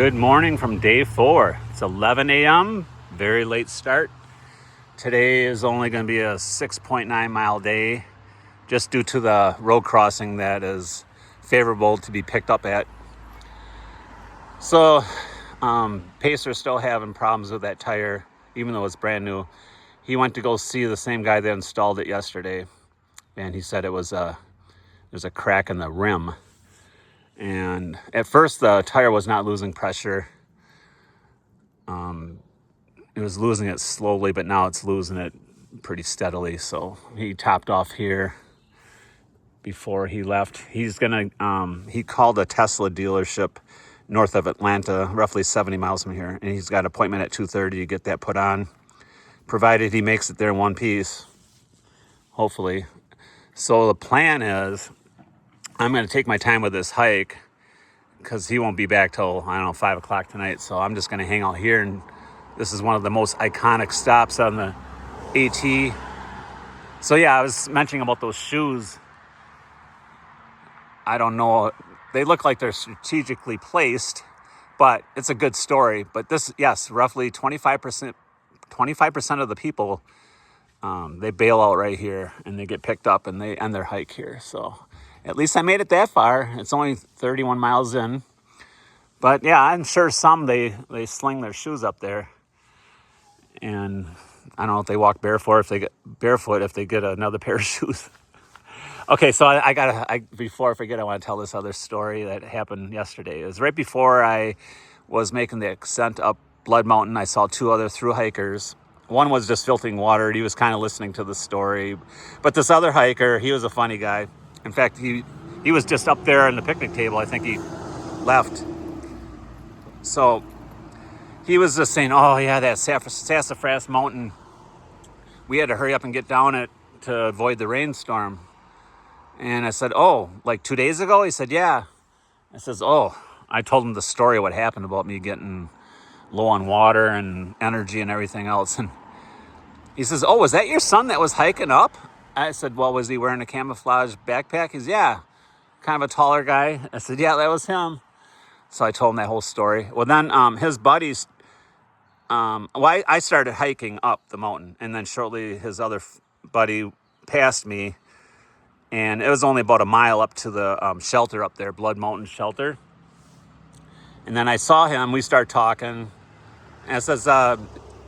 Good morning from day 4. It's 11 a.m., very late start. Today is only going to be a 6.9 mile day just due to the road crossing that is favorable to be picked up at. So Pacer's still having problems with that tire, even though it's brand new. He went to go see the same guy that installed it yesterday, and he said there's a crack in the rim. And at first the tire was not losing pressure. It was losing it slowly, but now it's losing it pretty steadily. So he topped off here before he left. He called a Tesla dealership north of Atlanta, roughly 70 miles from here. And he's got an appointment at 2:30 to get that put on, provided he makes it there in one piece, hopefully. So the plan is I'm going to take my time with this hike because he won't be back till, 5 o'clock tonight. So I'm just going to hang out here. And this is one of the most iconic stops on the AT. So yeah, I was mentioning about those shoes. I don't know. They look like they're strategically placed, but it's a good story. But this, yes, roughly 25% of the people, they bail out right here and they get picked up and they end their hike here. So at least I made it that far. It's only 31 miles in. But yeah, I'm sure some, they sling their shoes up there. And I don't know if they walk barefoot, if they get another pair of shoes. Okay, so before I forget, I want to tell this other story that happened yesterday. It was right before I was making the ascent up Blood Mountain. I saw two other through hikers. One was just filtering water. He was kind of listening to the story. But this other hiker, he was a funny guy. In fact, he was just up there on the picnic table. I think he left. So he was just saying, oh yeah, that Sassafras Mountain, we had to hurry up and get down it to avoid the rainstorm. And I said, oh, like 2 days ago? He said, yeah. I says, oh, I told him the story, what happened about me getting low on water and energy and everything else. And he says, oh, was that your son that was hiking up? I said, well, was he wearing a camouflage backpack? He says, yeah, kind of a taller guy. I said, yeah, that was him. So I told him that whole story. Well, then his buddies, I started hiking up the mountain, and then shortly his other buddy passed me, and it was only about a mile up to the shelter up there, Blood Mountain Shelter. And then I saw him, we started talking, and I says,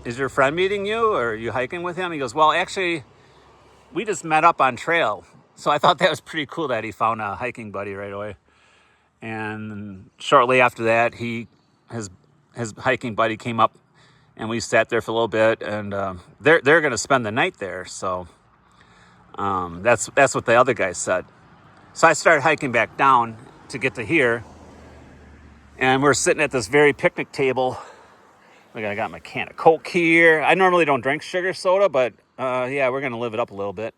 is your friend meeting you, or are you hiking with him? He goes, well, actually, we just met up on trail. So I thought that was pretty cool that he found a hiking buddy right away. And shortly after that, his hiking buddy came up, and we sat there for a little bit, and they're going to spend the night there. So that's what the other guy said. So I started hiking back down to get to here, and we're sitting at this very picnic table. Look, I got my can of Coke here. I normally don't drink sugar soda, but yeah, we're going to live it up a little bit.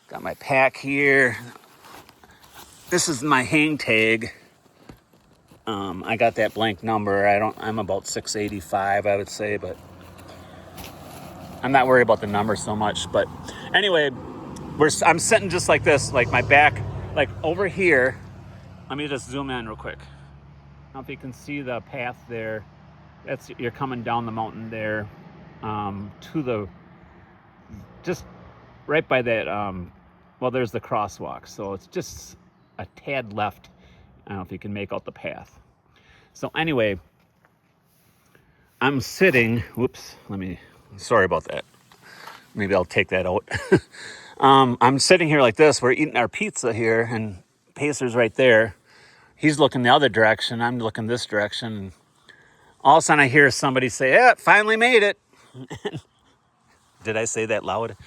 Got my pack here. This is my hang tag. I got that blank number. I'm about 685, I would say, but I'm not worried about the number so much. But anyway, I'm sitting just like this, like my back, like over here. Let me just zoom in real quick. I don't know if you can see the path there. You're coming down the mountain there, just right by that. There's the crosswalk, so it's just a tad left. I don't know if you can make out the path. So anyway, I'm sitting, sorry about that. Maybe I'll take that out. I'm sitting here like this. We're eating our pizza here, and Pacer's right there. He's looking the other direction. I'm looking this direction. All of a sudden I hear somebody say, yeah, finally made it. Did I say that loud?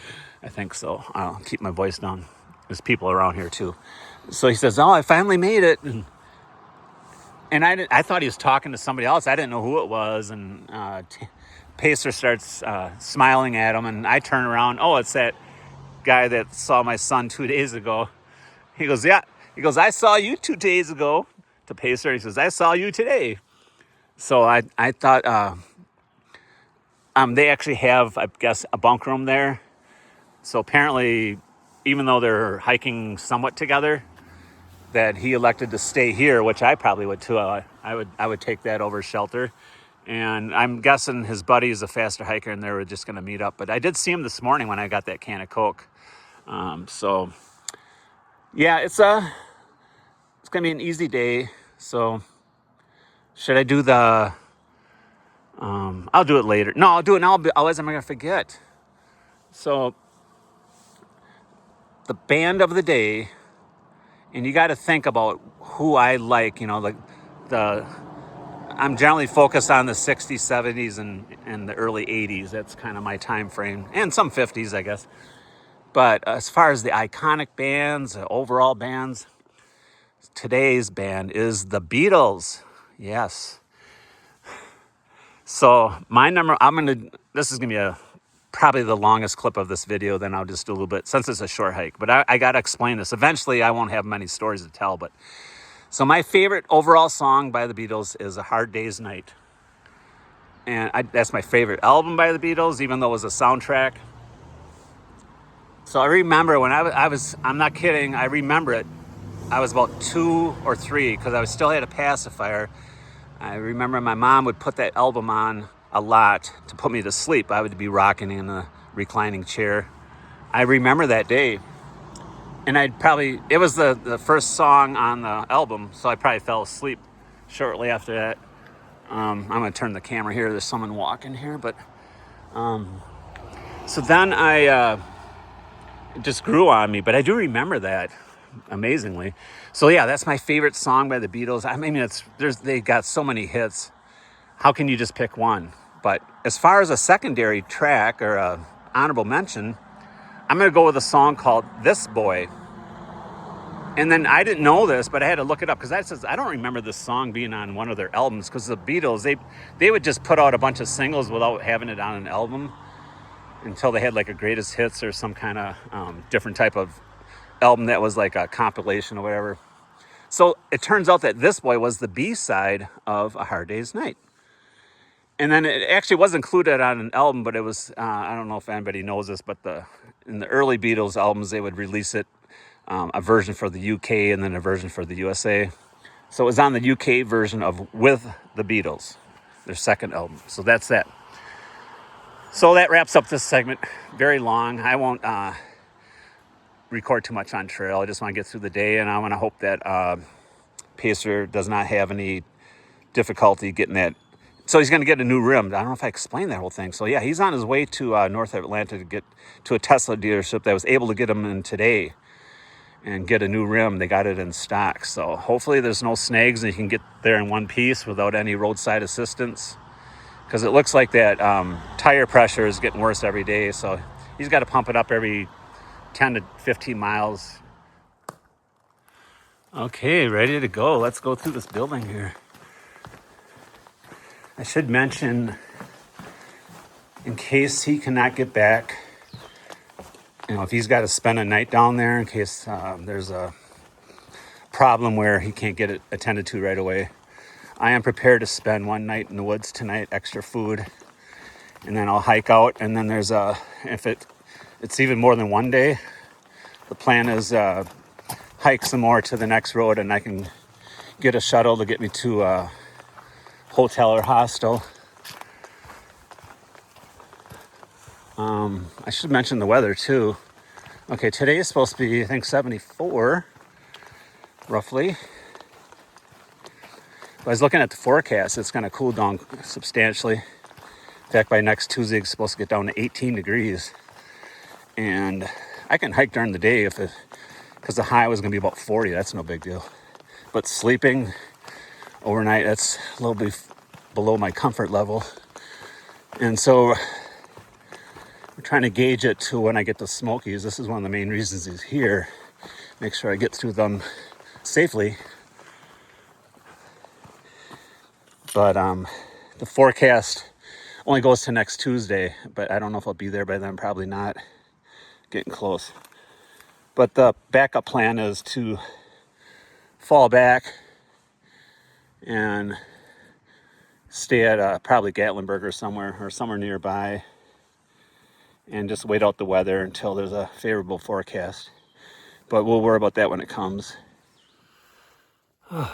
I think so. I'll keep my voice down. There's people around here too. So he says, oh, I finally made it. And I thought he was talking to somebody else. I didn't know who it was. And Pacer starts smiling at him. And I turn around. Oh, it's that guy that saw my son 2 days ago. He goes, yeah. He goes, I saw you 2 days ago. To Pacer, he says, I saw you today. So I thought they actually have, I guess, a bunk room there. So apparently, even though they're hiking somewhat together, that he elected to stay here, which I probably would too. I would take that over shelter. And I'm guessing his buddy is a faster hiker, and they were just going to meet up. But I did see him this morning when I got that can of Coke. So yeah, it's going to be an easy day. So should I do the? I'll do it later. No, I'll do it now. Otherwise, I'm going to forget. So the band of the day, and you got to think about who I like. Like I'm generally focused on the 60s, 70s, and the early 80s. That's kind of my time frame, and some 50s, I guess. But as far as the iconic bands, the overall bands, today's band is the Beatles. Yes. So this is gonna be probably the longest clip of this video. Then I'll just do a little bit, since it's a short hike. But I gotta explain this. Eventually, I won't have many stories to tell. But so my favorite overall song by the Beatles is "A Hard Day's Night," and that's my favorite album by the Beatles, even though it was a soundtrack. So I remember when I'm not kidding, I remember it. I was about 2 or 3 because I still had a pacifier. I remember my mom would put that album on a lot to put me to sleep. I would be rocking in a reclining chair. I remember that day. And it was the first song on the album, so I probably fell asleep shortly after that. I'm going to turn the camera here. There's someone walking here. But so then it just grew on me. But I do remember that, amazingly. So yeah, that's my favorite song by the Beatles. I mean, they got so many hits. How can you just pick one? But as far as a secondary track or a honorable mention, I'm going to go with a song called "This Boy." And then I didn't know this, but I had to look it up because I don't remember this song being on one of their albums, because the Beatles, they would just put out a bunch of singles without having it on an album until they had like a greatest hits or some kind of different type of album that was like a compilation or whatever. So it turns out that "This Boy" was the B-side of "A Hard Day's Night." And then it actually was included on an album, but it was, I don't know if anybody knows this, but in the early Beatles albums, they would release it, a version for the UK and then a version for the USA. So it was on the UK version of "With the Beatles," their second album. So that's that. So that wraps up this segment. Very long. I won't record too much on trail. I just want to get through the day, and I want to hope that Pacer does not have any difficulty getting that. So he's going to get a new rim. I don't know if I explained that whole thing. So yeah, he's on his way to North Atlanta to get to a Tesla dealership that was able to get him in today and get a new rim. They got it in stock. So hopefully there's no snags and he can get there in one piece without any roadside assistance, because it looks like that tire pressure is getting worse every day. So he's got to pump it up every 10 to 15 miles. Okay, ready to go. Let's go through this building here. I should mention, in case he cannot get back, if he's got to spend a night down there, in case there's a problem where he can't get it attended to right away, I am prepared to spend one night in the woods tonight, extra food, and then I'll hike out. And then if it's even more than one day, the plan is hike some more to the next road, and I can get a shuttle to get me to a hotel or hostel. I should mention the weather too. Okay, today is supposed to be, I think, 74 roughly. I was looking at the forecast. It's going to cool down substantially. In fact, by next Tuesday, it's supposed to get down to 18 degrees. And I can hike during the day because the high was going to be about 40. That's no big deal. But sleeping overnight, that's a little bit below my comfort level. And so we're trying to gauge it to when I get to Smokies. This is one of the main reasons he's here. Make sure I get through them safely. But the forecast only goes to next Tuesday, but I don't know if I'll be there by then. Probably not. Getting close. But the backup plan is to fall back and stay at probably Gatlinburg or somewhere nearby, and just wait out the weather until there's a favorable forecast. But we'll worry about that when it comes. Well,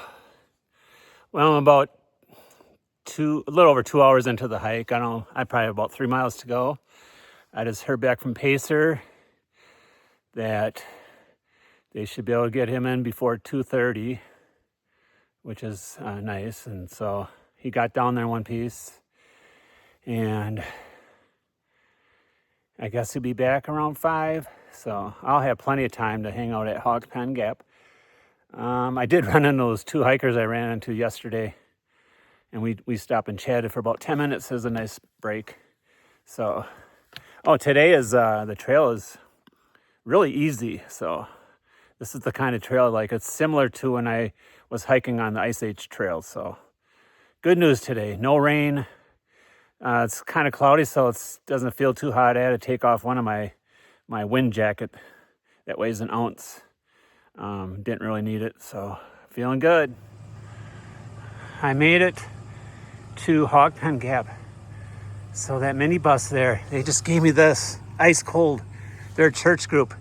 I'm about a little over 2 hours into the hike. I probably have about 3 miles to go. I just heard back from Pacer that they should be able to get him in before 2:30, which is nice. And so he got down there in one piece, and I guess he'll be back around 5. So I'll have plenty of time to hang out at Hog Pen Gap. I did run into those 2 hikers I ran into yesterday, and we stopped and chatted for about 10 minutes. It was a nice break. So, today is the trail is really easy. So this is the kind of trail like it's similar to when I was hiking on the Ice Age trail. So good news today. No rain. It's kind of cloudy, so it doesn't feel too hot. I had to take off one of my wind jacket that weighs an ounce. Didn't really need it, so feeling good. I made it to Hog Pen Gap. So that minibus there, they just gave me this ice cold. They're a church group.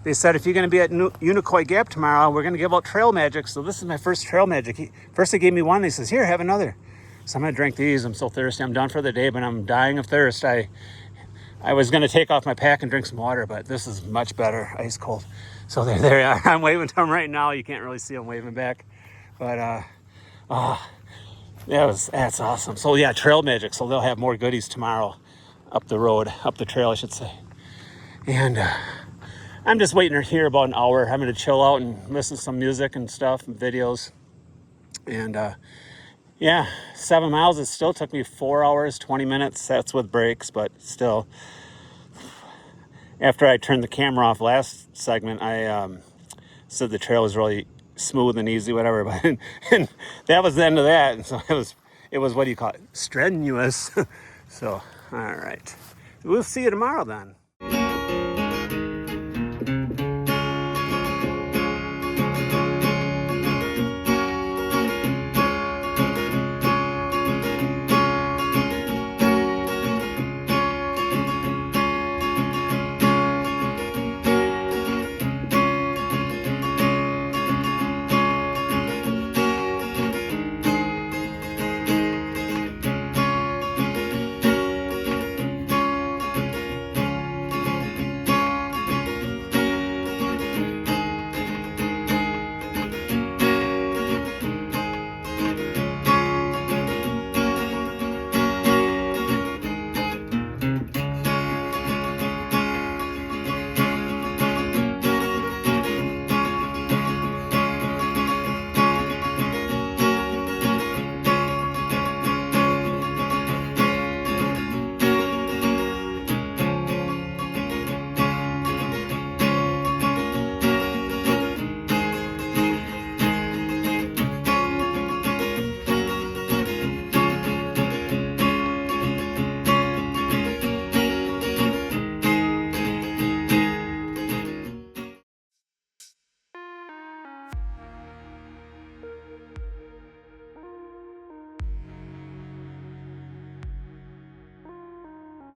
They said, if you're going to be at Unicoi Gap tomorrow, we're going to give out trail magic. So this is my first trail magic. First they gave me one. They says, here, have another. So I'm going to drink these. I'm so thirsty. I'm done for the day, but I'm dying of thirst. I was going to take off my pack and drink some water, but this is much better, ice cold. So there they are. I'm waving to them right now. You can't really see them waving back. But that's awesome. So yeah, trail magic. So they'll have more goodies tomorrow up the road, up the trail, I should say. And I'm just waiting here about an hour. I'm going to chill out and listen to some music and stuff and videos. And 7 miles. It still took me 4 hours, 20 minutes. That's with breaks, but still. After I turned the camera off last segment, I said the trail was really smooth and easy, whatever. But and that was the end of that. And so it was what do you call it? Strenuous. So, all right. We'll see you tomorrow then.